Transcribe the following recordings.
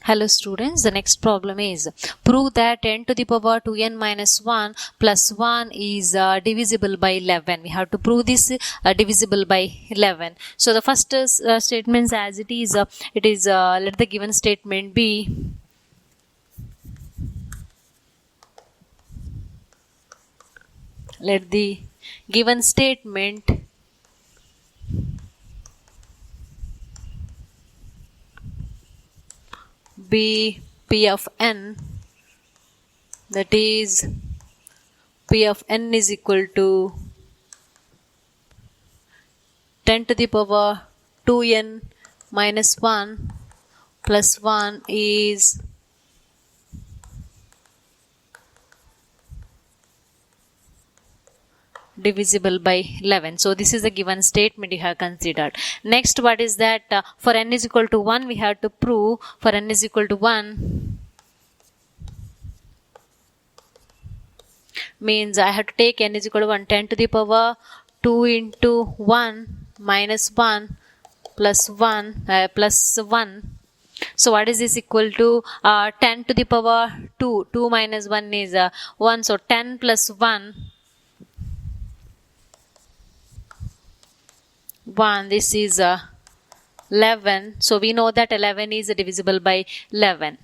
Hello students, the next problem is prove that n to the power 2n minus 1 plus 1 is divisible by 11. We have to prove this divisible by 11. So the first statements as it is, let the given statement be let the given statement be P of n, that is P of n is equal to 10 to the power 2n minus 1 plus 1 is divisible by 11. So this is a given statement you have considered. Next, what is that? For n is equal to 1, we have to prove for n is equal to 1 means I have to take n is equal to 1, 10 to the power 2 into 1 minus 1 plus 1 plus 1. So what is this equal to? 10 to the power 2. 2 minus 1 is 1. So 10 plus 1. 1, this is 11. So we know that 11 is divisible by 11,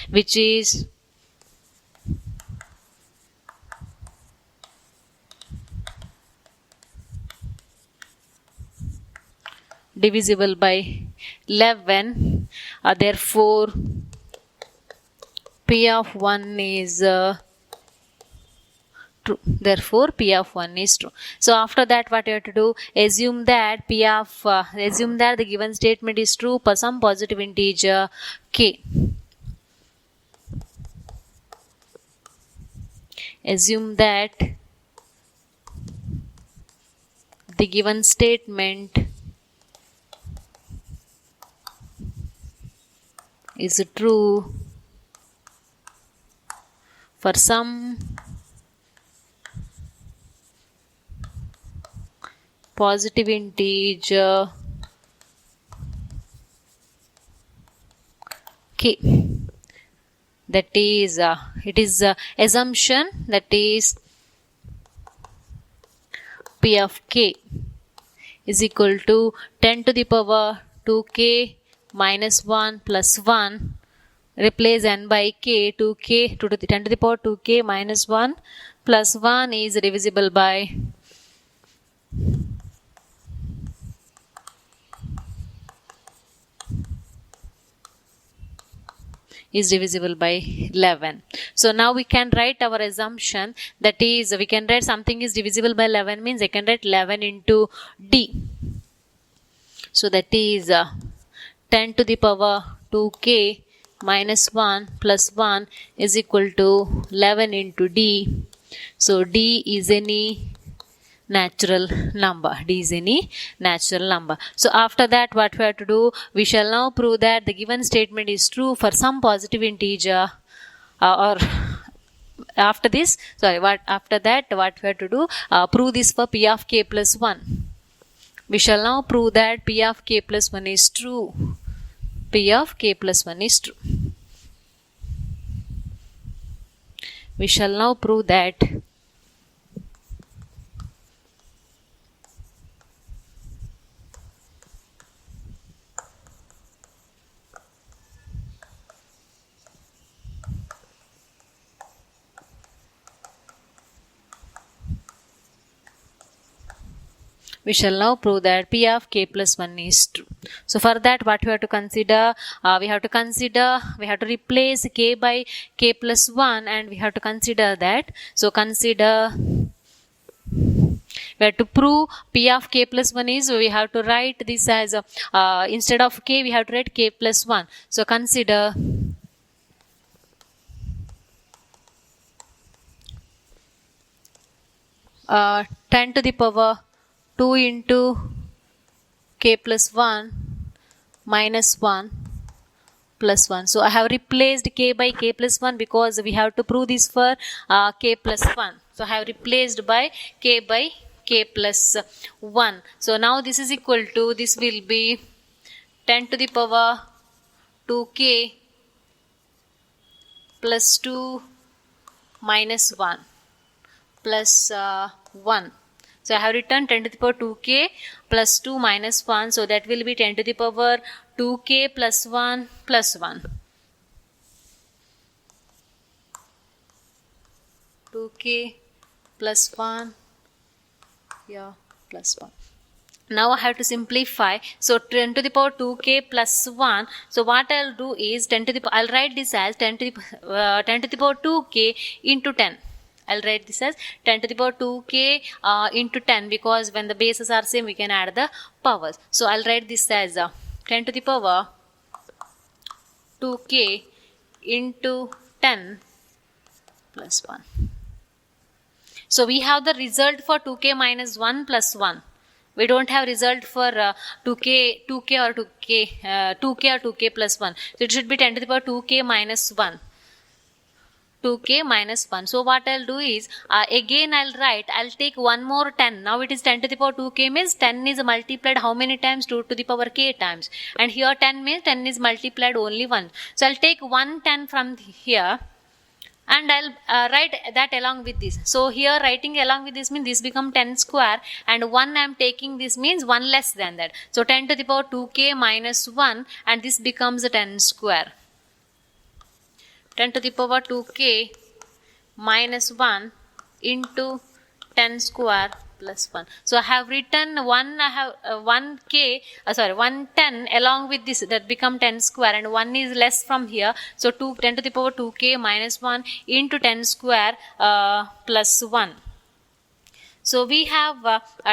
which is divisible by 11. Therefore P of 1 is true. Therefore P of 1 is true. So after that, what you have to do, assume that assume that the given statement is true for some positive integer k. Assume that the given statement is true for some positive integer k. That is it is assumption, that is P of k is equal to 10 to the power 2k minus 1 plus 1. Replace n by k, 2k to the 10 to the power 2k minus 1 plus 1 is divisible by is divisible by 11. So now we can write our assumption, that is we can write something is divisible by 11 means I can write 11 into d. So that is 10 to the power 2k minus 1 plus 1 is equal to 11 into d. So d is any natural number. D is any natural number. So after that, what we have to do, we shall now prove that the given statement is true for some positive integer or after this, after that what we have to do, prove this for P of k plus 1. We shall now prove that P of k plus 1 is true. P of k plus 1 is true. We shall now prove that P of k plus 1 is true. So for that, what we have to consider, we have to replace k by k plus 1 and we have to consider that. So we have to prove P of k plus 1 is, we have to write this as instead of k we have to write k plus 1. So consider uh, 10 to the power 2 into k plus 1 minus 1 plus 1. So I have replaced k by k plus 1 because we have to prove this for k plus 1. So I have replaced by k plus 1. So now this is equal to, this will be 10 to the power 2k plus 2 minus 1 plus 1. So I have written 10 to the power 2k plus 2 minus 1. So that will be 10 to the power 2k plus 1 plus 1. 2k plus 1, yeah, plus 1. Now I have to simplify. So 10 to the power 2k plus 1. So what I'll do is I'll write this as 10 to the power 2k into 10. I'll write this as 10 to the power 2k into 10, because when the bases are same we can add the powers. So I'll write this as 10 to the power 2k into 10 plus 1. So we have the result for 2k minus 1 plus 1. We don't have result for 2k or 2k plus 1. So it should be 10 to the power 2k minus 1. 2k minus 1. So what I'll do is, again I'll take one more 10. Now it is 10 to the power 2k means 10 is multiplied how many times? 2 to the power k times. And here 10 means 10 is multiplied only once. So I'll take one 10 from here. And I'll write that along with this. So here writing along with this means this become 10 square, and 1 I am taking this means 1 less than that. So 10 to the power 2k minus 1, and this becomes a 10 square. 10 to the power 2k minus 1 into 10 square plus 1. So I have written 110 along with this, that become 10 square, and 1 is less from here. So 10 to the power 2k minus 1 into 10 square plus 1. So we have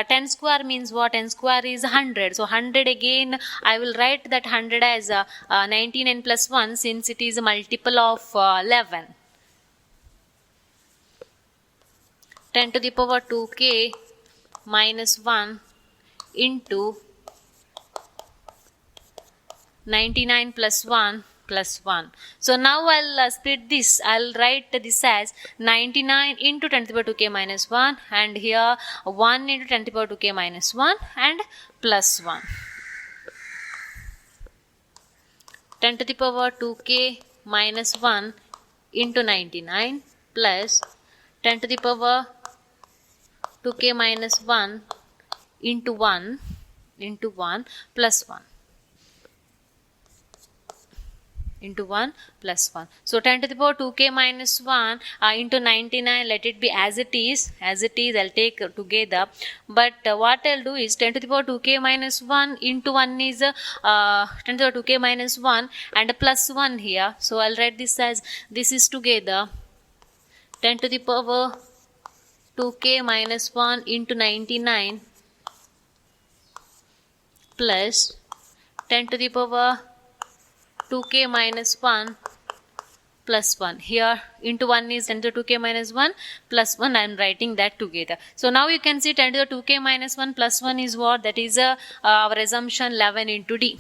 10 square means what? 10 square is 100. So 100 again, I will write that 100 as 99 plus 1, since it is a multiple of 11. 10 to the power 2k minus 1 into 99 plus 1 plus 1. So now I'll split this. I'll write this as 99 into 10 to the power 2k minus 1, and here 1 into 10 to the power 2k minus 1 and plus 1. 10 to the power 2k minus 1 into 99 plus 10 to the power 2k minus 1 into 1 plus 1. Into 1 plus 1. So 10 to the power 2k minus 1 into 99, let it be as it is, I'll take together. But what I'll do is 10 to the power 2k minus 1 into 1 is 10 to the power 2k minus 1 and a plus 1 here. So I'll write this as, this is together 10 to the power 2k minus 1 into 99 plus 10 to the power 2k minus 1 plus 1. Here into 1 is 10 to the 2k minus 1 plus 1. I am writing that together. So now you can see 10 to the 2k minus 1 plus 1 is what? That is our assumption 11 into d.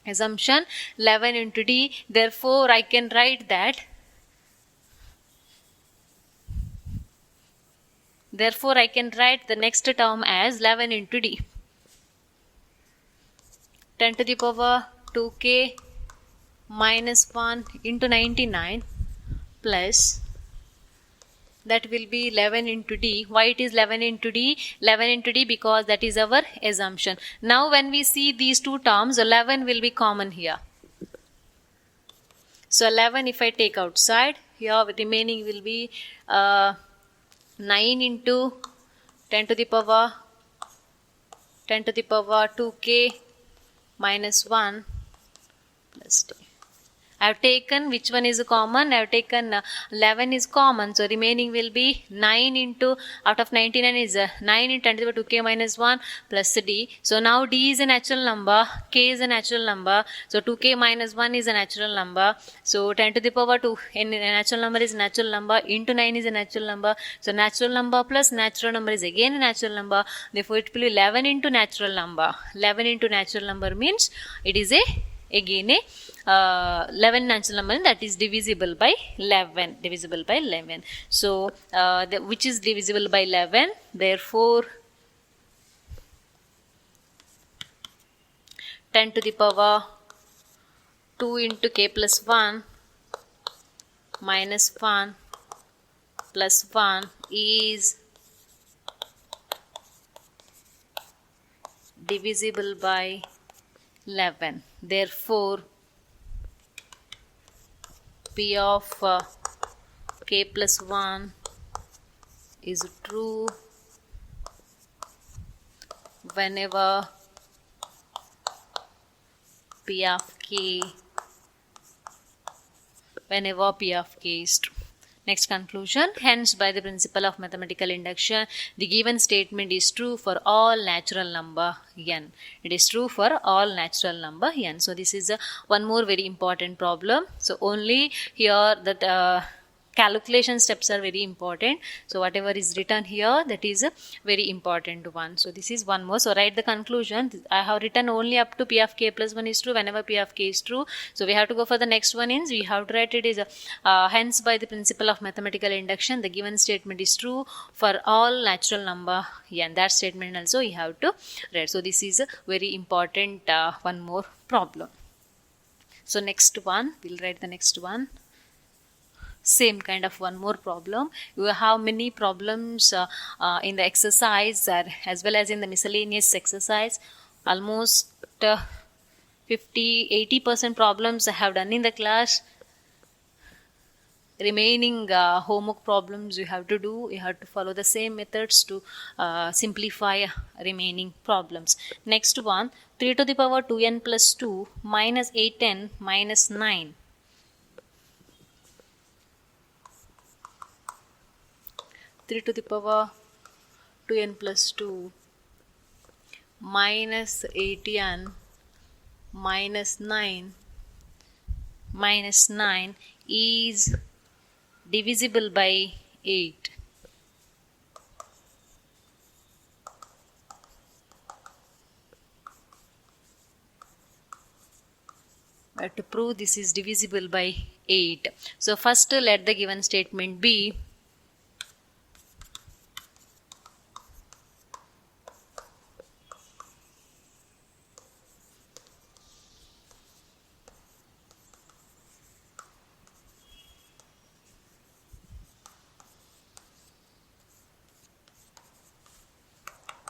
Assumption 11 into d. Therefore, I can write that. Therefore, I can write the next term as 11 into d. 10 to the power 2k minus 1 into 99 plus, that will be 11 into d. Why it is 11 into d? 11 into d because that is our assumption. Now when we see these two terms, 11 will be common here. So 11 if I take outside, here remaining will be 9 into 10 to the power 2k minus 1 plus 2. I have taken, which one is common? I have taken 11 is common. So remaining will be 9 into, out of 99 is 9 into 10 to the power 2k minus 1 plus d. So now d is a natural number, k is a natural number. So 2k minus 1 is a natural number. So 10 to the power 2, a natural number is natural number, into 9 is a natural number. So natural number plus natural number is again a natural number. Therefore it will be 11 into natural number. 11 into natural number means it is again a 11 natural number, that is divisible by 11. So which is divisible by 11, therefore 10 to the power 2 into k plus 1 minus 1 plus 1 is divisible by 11. Therefore, P of k plus 1 is true whenever P of k is true. Next conclusion. Hence, by the principle of mathematical induction, the given statement is true for all natural number n. It is true for all natural number n. So, this is one more very important problem. So, only here that calculation steps are very important. So, whatever is written here, that is a very important one. So, this is one more. So, write the conclusion. I have written only up to P of k plus 1 is true whenever P of k is true. So, we have to go for the next one is we have to write it is hence by the principle of mathematical induction, the given statement is true for all natural number n. That statement also you have to write. So, this is a very important one more problem. So, next one, we'll write the next one. Same kind of one more problem. You have many problems in the exercise as well as in the miscellaneous exercise. Almost 50-80% problems I have done in the class. Remaining homework problems you have to do. You have to follow the same methods to simplify remaining problems. Next one, 3 to the power 2n plus 2 minus 8n minus 9. 3 to the power 2n plus 2 minus 8n minus 9 is divisible by 8. We have to prove this is divisible by 8. So, first let the given statement be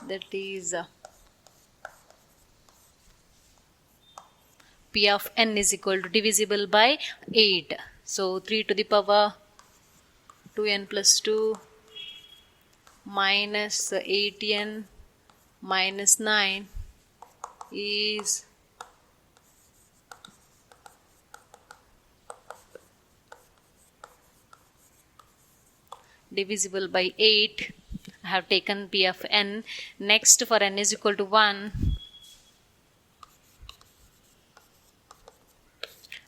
that is P of n is equal to divisible by 8. So, 3 to the power 2n plus 2 minus 8n minus 9 is divisible by 8. I have taken P of n. Next, for n is equal to 1,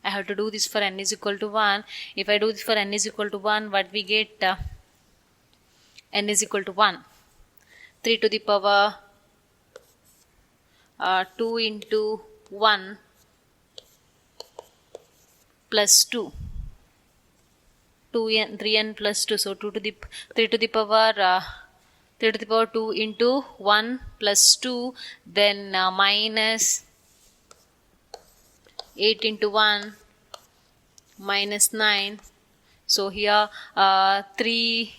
I have to do this for n is equal to 1. If I do this for n is equal to 1, what we get? N is equal to 1. 3 to the power 2 into 1 plus 2. 2n, 3n plus 2. So, 3 to the power 2 into 1 plus 2, then minus 8 into 1 minus 9. So, here 3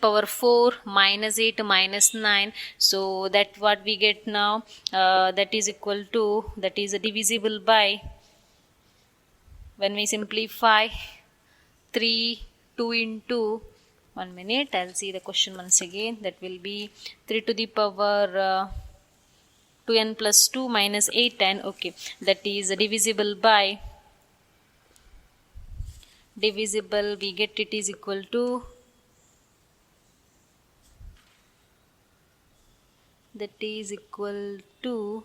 power 4 minus 8 minus 9. So, that what we get now, that is equal to, that is divisible by, when we simplify 3, 2 into 1 minute, I'll see the question once again. That will be 3 to the power 2n plus 2 minus 8n. Okay, that is divisible by, we get it is equal to, that is equal to,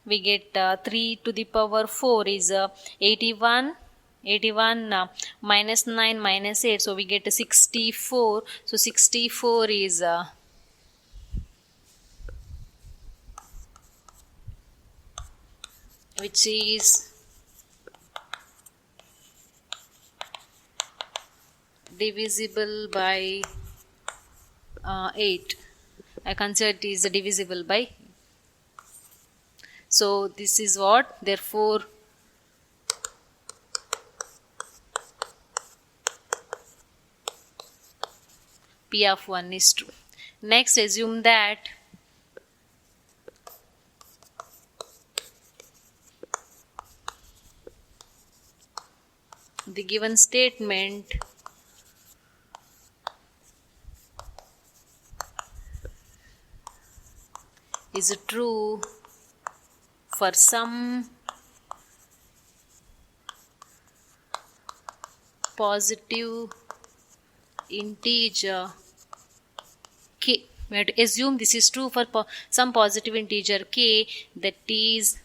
we get 3 to the power 4 is 81 minus 9 minus 8, so we get 64. So 64 is which is divisible by 8. I consider it is divisible by So this is what, therefore P of 1 is true. Next, assume that the given statement is true for some positive integer k. We have to assume this is true for some positive integer k, that is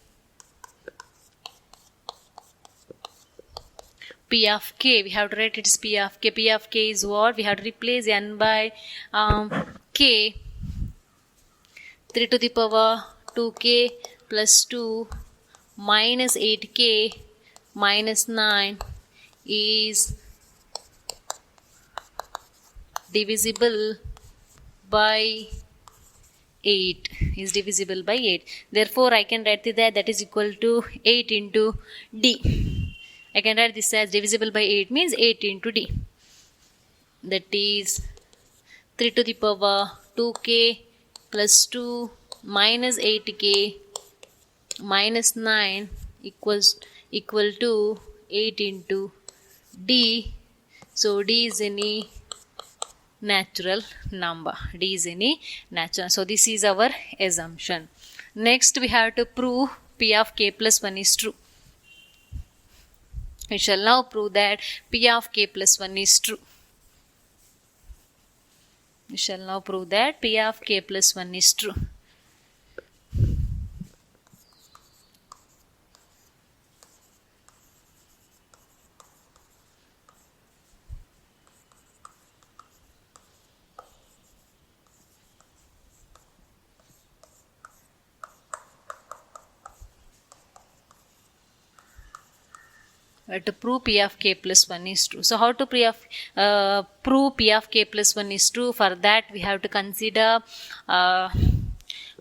P of k. We have to write it as P of k. P of k is what? We have to replace n by k. 3 to the power 2k plus 2 minus 8k minus 9 is divisible by 8. Is divisible by 8. Therefore, I can write that is equal to 8 into d. I can write this as divisible by 8 means 8 into d. That is 3 to the power 2k plus 2 minus 8k minus 9 equal to 8 into d. So d is any natural number. D is any natural. So this is our assumption. Next we have to prove P of k plus 1 is true. We shall now prove that P of k plus 1 is true. We shall now prove that P of k plus 1 is true. To prove P of k plus 1 is true. So how to prove P of k plus 1 is true? For that we have to consider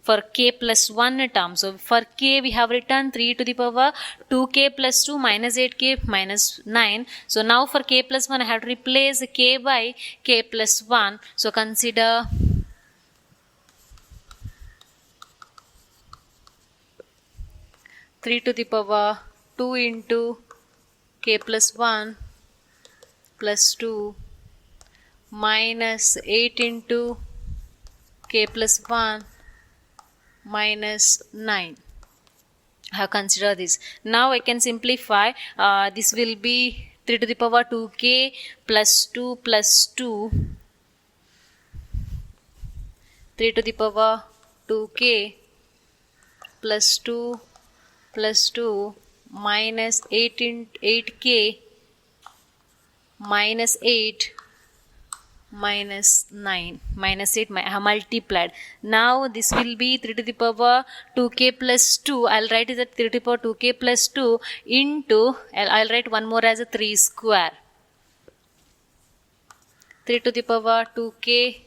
for k plus 1 term. So for k we have written 3 to the power 2k plus 2 minus 8k minus 9. So now for k plus 1 I have to replace k by k plus 1. So consider three to the power 2 into k plus 1 plus 2 minus 8 into k plus 1 minus 9. I have considered this. Now I can simplify. This will be 3 to the power 2k plus 2 plus 2. 3 to the power 2k plus 2 plus 2 minus 8k minus 8 minus 9 minus 8 I have multiplied. Now this will be 3 to the power 2k plus 2. I'll write it as 3 to the power 2k plus 2 into, I'll write one more as a 3 square. 3 to the power 2k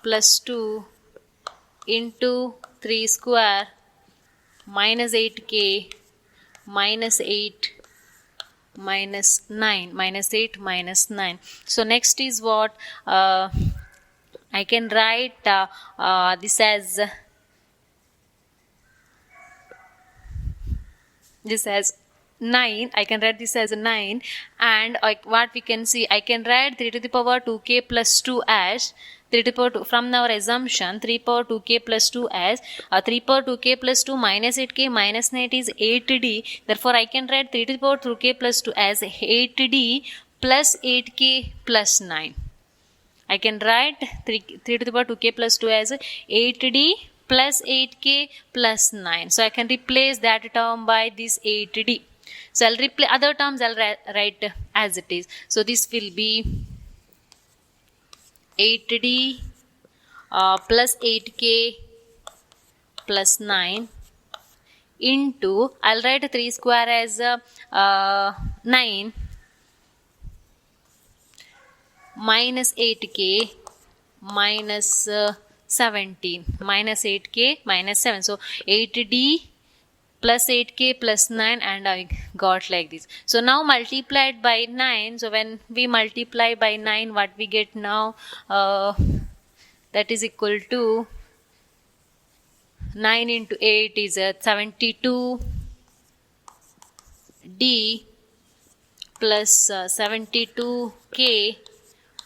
plus 2 into 3 square minus 8k minus 8 minus 9 minus 8 minus 9. So next is what I can write this as 9. I can write this as 9, and what we can see, I can write 3 to the power 2k plus 2 as 3 to the power 2, from our assumption 3 power 2k plus 2 as 3 power 2k plus 2 minus 8k minus 9 is 8d. Therefore I can write 3 to the power 2k plus 2 as 8d plus 8k plus 9. I can write 3 to the power 2k plus 2 as 8d plus 8k plus 9. So I can replace that term by this 8d. So I'll replace other terms, I'll write as it is. So this will be 8d plus 8k plus 9 into, I'll write 3 square as 9 minus 8k minus 17 minus 8k minus 7. So 8d plus 8k plus 9, and I got like this. So now multiplied by 9. So when we multiply by 9, what we get now, that is equal to 9 into 8 is 72d plus 72k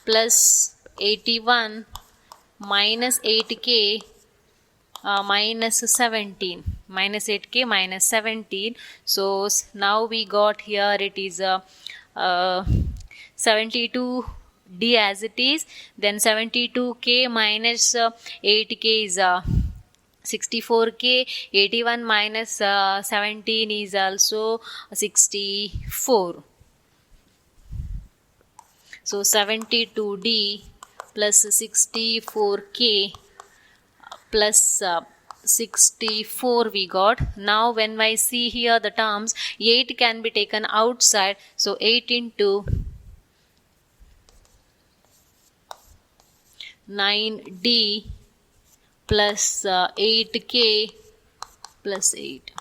plus 81 minus 8k minus 17, minus 8k minus 17. So now we got here, it is 72d as it is, then 72k minus 8k is 64k, 81 minus 17 is also 64. So 72d plus 64k plus 64 we got. Now when I see here the terms, 8 can be taken outside. So 8 into 9d plus 8k plus 8.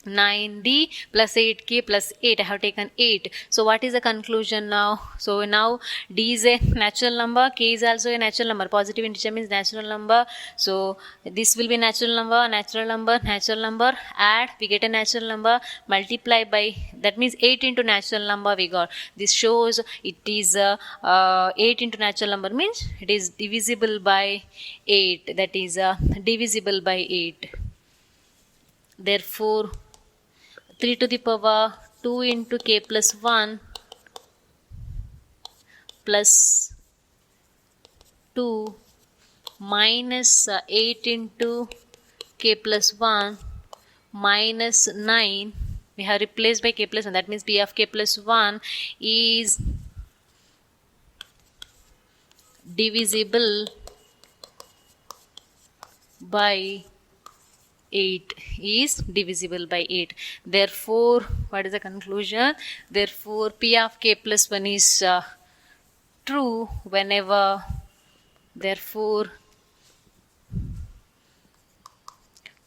9d plus 8k plus 8. I have taken 8. So what is the conclusion now? So now d is a natural number, k is also a natural number. Positive integer means natural number. So this will be natural number, natural number, natural number. Add, we get a natural number. Multiply by, that means 8 into natural number we got. This shows it is 8 into natural number means it is divisible by 8. That is divisible by 8. Therefore 3 to the power 2 into k plus 1 plus 2 minus 8 into k plus 1 minus 9, we have replaced by k plus 1. That means p of k plus 1 is divisible by 8, is divisible by 8. Therefore, what is the conclusion? Therefore, p of k plus 1 is true whenever, therefore,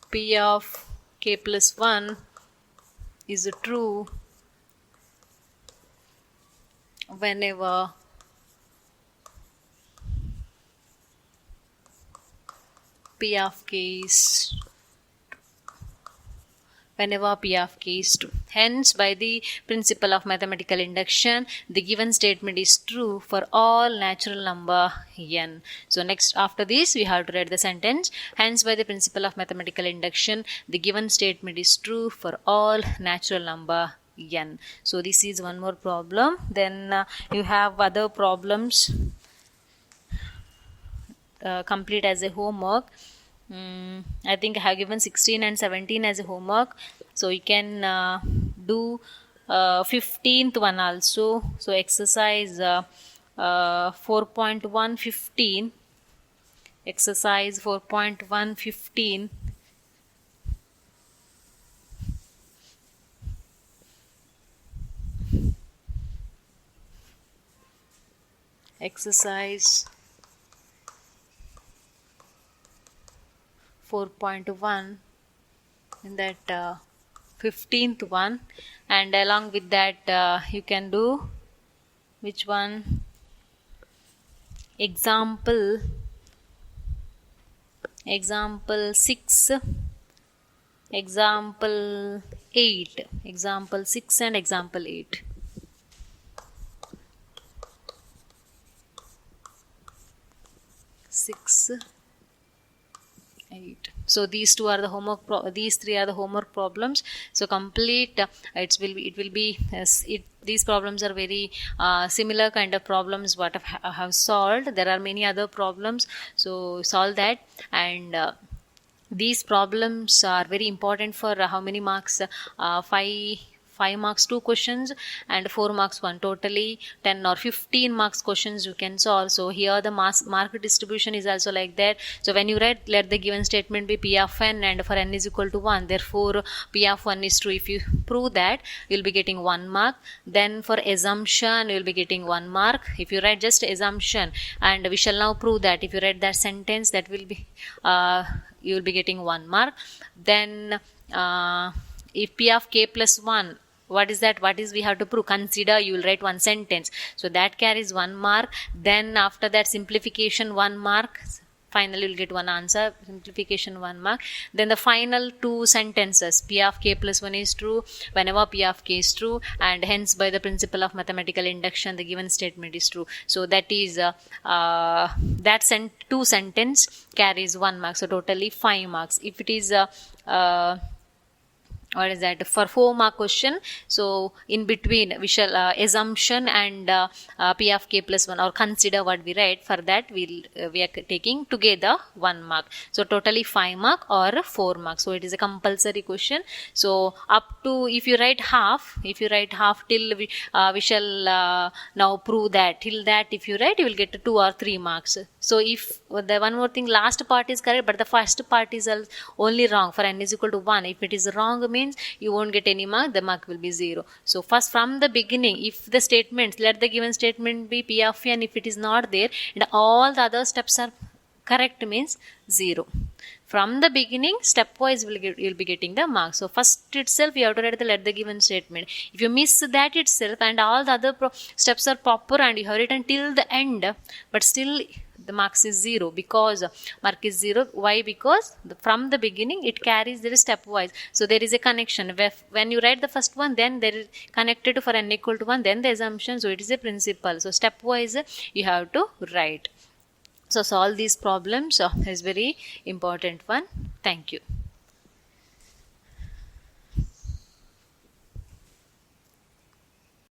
p of k plus 1 is true whenever p of k is true. Hence, by the principle of mathematical induction, the given statement is true for all natural number n. So next, after this, we have to write the sentence. Hence, by the principle of mathematical induction, the given statement is true for all natural number n. So this is one more problem. Then you have other problems complete as a homework. I think I have given 16 and 17 as a homework. So you can do 15th one also. So exercise 4.115. Exercise 4.115. Exercise 4.1 in that 15th one, and along with that you can do which one? Example 6, example 8, example 6 and example 8. Six, 8. So these two are the homework. These three are the homework problems. So complete. It will be. These problems are very similar kind of problems what I have solved. There are many other problems. So solve that, and these problems are very important for how many marks? 5 marks 2 questions and 4 marks 1, totally 10 or 15 marks questions you can solve. So here the mark distribution is also like that. So when you write, let the given statement be p of n, and for n is equal to 1, therefore p of 1 is true. If you prove that, you'll be getting 1 mark. Then for assumption, you'll be getting 1 mark. If you write just assumption, and we shall now prove that, if you write that sentence, that will be you will be getting 1 mark. Then if P of k plus 1, what is that? What is we have to prove? Consider, you will write one sentence. So that carries 1 mark. Then after that simplification 1 mark. Finally, you'll get one answer. Simplification 1 mark. Then the final 2 sentences. P of k plus 1 is true whenever P of k is true, and hence by the principle of mathematical induction, the given statement is true. So that is that 2 sentence carries 1 mark. So totally 5 marks. If it is what is that, for 4 mark question, so in between we shall assumption and P of k plus 1, or consider what we write, for that we are taking together 1 mark. So totally 5 mark or 4 marks. So it is a compulsory question. So up to, if you write half till we shall now prove that, till that if you write, you will get 2 or 3 marks. So if the one more thing, last part is correct, but the first part is only wrong for n is equal to 1. If it is wrong, means you won't get any mark, the mark will be 0. So first, from the beginning, if the statements, let the given statement be P of n, if it is not there and all the other steps are correct, means 0. From the beginning, stepwise you'll be getting the mark. So first itself you have to write the let the given statement. If you miss that itself and all the other steps are proper and you have written till the end, but still the marks is 0, because mark is 0. Why? Because from the beginning it carries, there is stepwise. So there is a connection. When you write the first one, then there is connected for n equal to 1, then the assumption. So it is a principle. So stepwise you have to write. So solve these problems is very important one. Thank you.